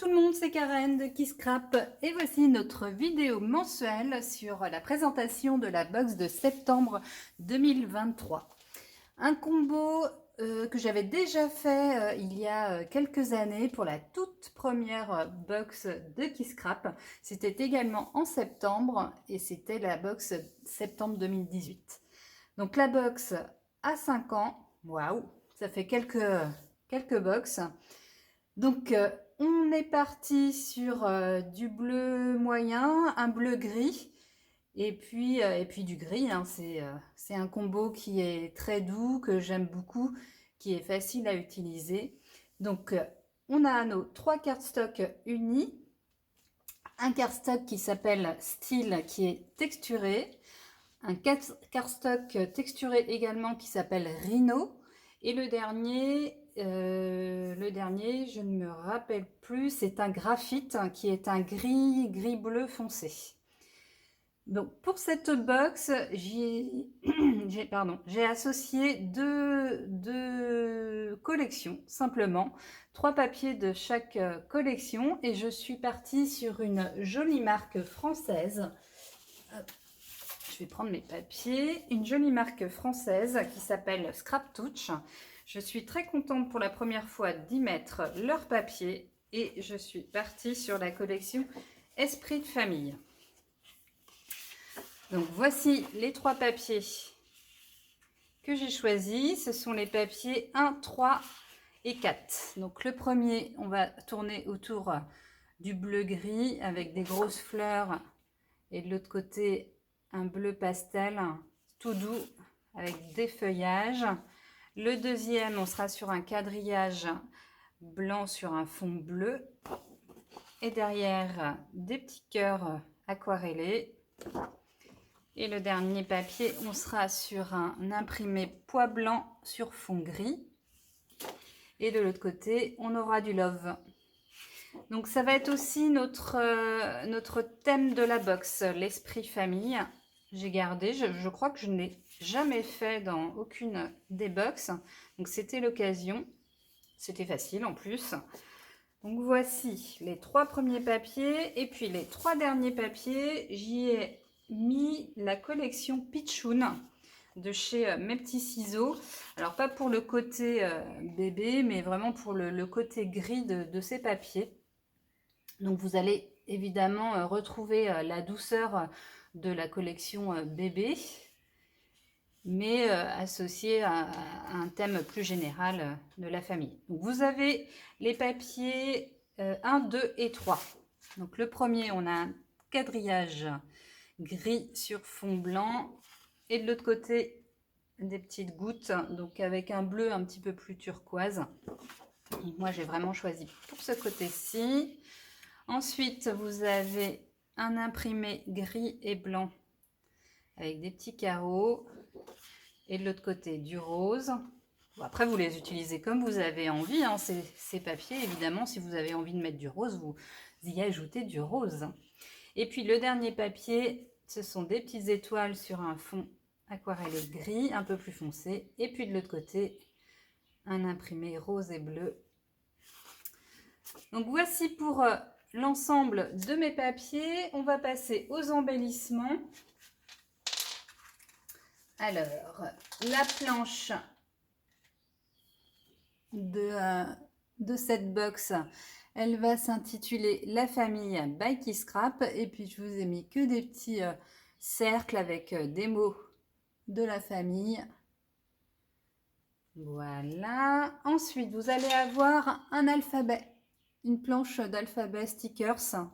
tout le monde, c'est Karen de Kisscrap et voici notre vidéo mensuelle sur la présentation de la box de septembre 2023. Un combo que j'avais déjà fait il y a quelques années pour la toute première box de Kisscrap. C'était également en septembre et c'était la box septembre 2018. Donc la box a 5 ans, waouh, ça fait quelques box. Donc, on est parti sur du bleu moyen, un bleu gris, et puis du gris. Hein. C'est un combo qui est très doux, que j'aime beaucoup, qui est facile à utiliser. Donc, on a nos 3 cardstocks unis, un cardstock qui s'appelle Steel, qui est texturé, un cardstock texturé également qui s'appelle Rhino, et le dernier, je ne me rappelle plus, c'est un graphite qui est un gris bleu foncé. Donc pour cette box, j'ai associé deux collections, simplement 3 papiers de chaque collection, et je suis partie sur une jolie marque française. Je vais prendre mes papiers. Une jolie marque française qui s'appelle Scrap Touch. Je suis très contente pour la première fois d'y mettre leur papier et je suis partie sur la collection Esprit de famille. Donc voici les 3 papiers que j'ai choisis. Ce sont les papiers 1, 3 et 4. Donc le premier, on va tourner autour du bleu-gris avec des grosses fleurs et de l'autre côté un bleu pastel tout doux avec des feuillages. Le deuxième, on sera sur un quadrillage blanc sur un fond bleu. Et derrière, des petits cœurs aquarellés. Et le dernier papier, on sera sur un imprimé pois blanc sur fond gris. Et de l'autre côté, on aura du love. Donc ça va être aussi notre thème de la box, l'esprit famille. J'ai gardé, je crois que je ne l'ai jamais fait dans aucune des box. Donc c'était l'occasion. C'était facile en plus. Donc voici les 3 premiers papiers. Et puis les 3 derniers papiers, j'y ai mis la collection Pitchoun de chez Mes Petits Ciseaux. Alors pas pour le côté bébé, mais vraiment pour le côté gris de ces papiers. Donc vous allez évidemment retrouver la douceur de la collection bébé, mais associée à un thème plus général de la famille. Donc vous avez les papiers 1, 2 et 3. Donc le premier, on a un quadrillage gris sur fond blanc et de l'autre côté des petites gouttes, donc avec un bleu un petit peu plus turquoise. Donc moi j'ai vraiment choisi pour ce côté-ci. Ensuite, vous avez un imprimé gris et blanc avec des petits carreaux. Et de l'autre côté, du rose. Bon, après, vous les utilisez comme vous avez envie, hein, ces papiers. Évidemment, si vous avez envie de mettre du rose, vous y ajoutez du rose. Et puis, le dernier papier, ce sont des petites étoiles sur un fond aquarellé gris, un peu plus foncé. Et puis, de l'autre côté, un imprimé rose et bleu. Donc, voici pour l'ensemble de mes papiers. On va passer aux embellissements. Alors, la planche de cette box, elle va s'intituler La famille by Kisscrap. Et puis, je vous ai mis que des petits cercles avec des mots de la famille. Voilà. Ensuite, vous allez avoir un alphabet. Une planche d'alphabet stickers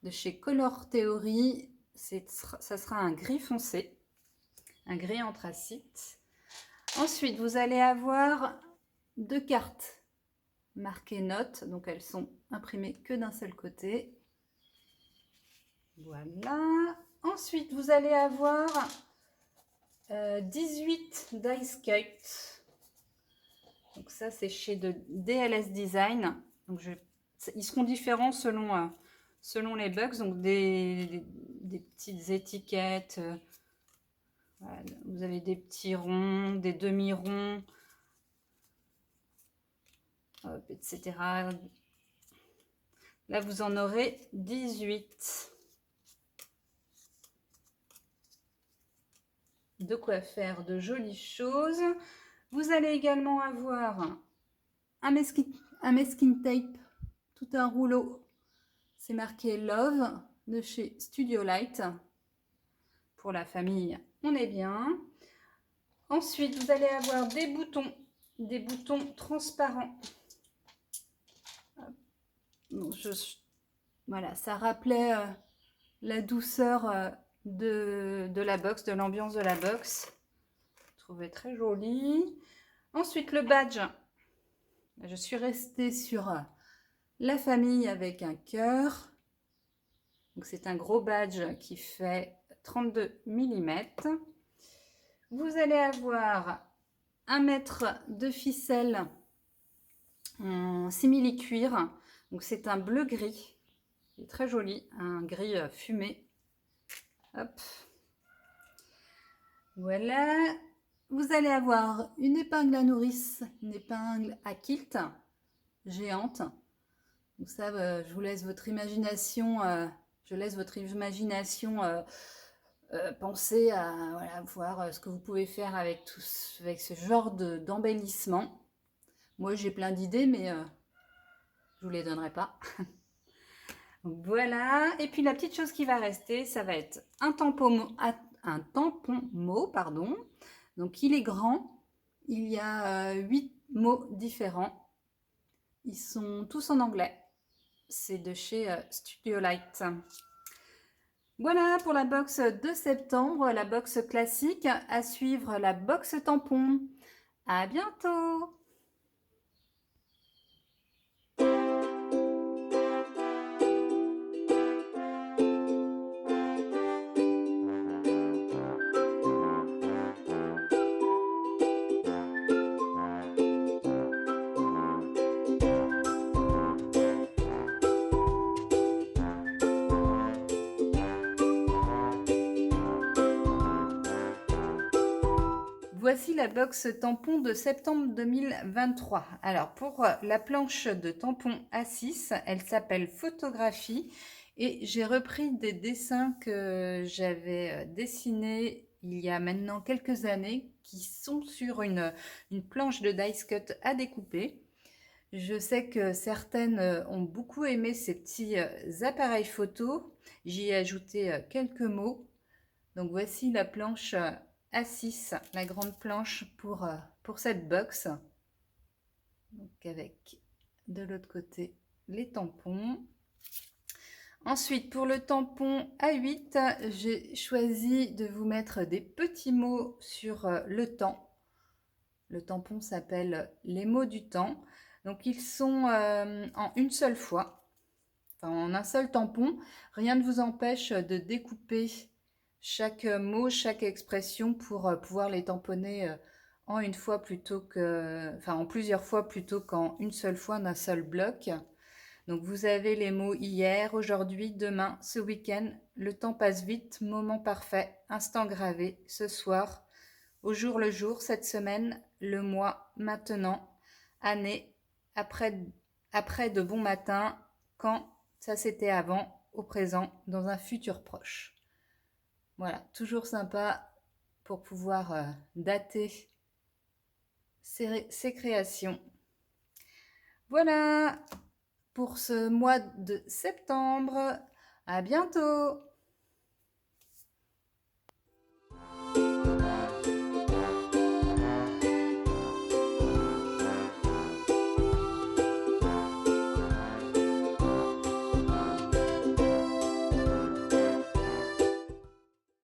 de chez Color Theory. Ça sera un gris foncé, un gris anthracite. Ensuite, vous allez avoir 2 cartes marquées notes. Donc, elles sont imprimées que d'un seul côté. Voilà. Ensuite, vous allez avoir 18 dice cuts. Donc, ça, c'est chez DLS Design. Donc, ils seront différents selon les bugs, donc des petites étiquettes. Voilà. Vous avez des petits ronds, des demi-ronds, etc. Là, vous en aurez 18. De quoi faire de jolies choses. Vous allez également avoir un masking tape, tout un rouleau. C'est marqué Love de chez Studio Light. Pour la famille, on est bien. Ensuite, vous allez avoir des boutons transparents. Donc, voilà, ça rappelait la douceur de la box, de l'ambiance de la box. Je trouvais très joli. Ensuite, le badge. Je suis restée sur la famille avec un cœur. Donc, c'est un gros badge qui fait 32 mm. Vous allez avoir 1 mètre de ficelle en simili-cuir. Donc, c'est un bleu-gris. Il est très joli, un gris fumé. Hop. Voilà. Vous allez avoir une épingle à nourrice, une épingle à kilt géante. Donc ça, je vous laisse votre imagination, penser à voilà, voir ce que vous pouvez faire avec ce genre d'embellissement. Moi, j'ai plein d'idées, mais je vous les donnerai pas. Donc, voilà. Et puis la petite chose qui va rester, ça va être un tampon mot, pardon. Donc il est grand. Il y a 8 mots différents. Ils sont tous en anglais. C'est de chez Studio Light. Voilà pour la box de septembre, la box classique. À suivre la box tampon. À bientôt! Voici la box tampon de septembre 2023. Alors pour la planche de tampon A6, elle s'appelle Photographie et j'ai repris des dessins que j'avais dessinés il y a maintenant quelques années qui sont sur une planche de dice cut à découper. Je sais que certaines ont beaucoup aimé ces petits appareils photo. J'y ai ajouté quelques mots. Donc voici la planche A6, la grande planche pour cette box. Donc avec de l'autre côté les tampons. Ensuite, pour le tampon A8, j'ai choisi de vous mettre des petits mots sur le temps. Le tampon s'appelle les mots du temps. Donc ils sont en une seule fois, enfin en un seul tampon. Rien ne vous empêche de découper chaque mot, chaque expression pour pouvoir les tamponner en une fois plutôt que, enfin en plusieurs fois plutôt qu'en une seule fois d'un seul bloc. Donc vous avez les mots hier, aujourd'hui, demain, ce week-end, le temps passe vite, moment parfait, instant gravé, ce soir, au jour le jour, cette semaine, le mois, maintenant, année, après de bons matins, quand, ça c'était avant, au présent, dans un futur proche. Voilà, toujours sympa pour pouvoir dater ses créations. Voilà pour ce mois de septembre. À bientôt!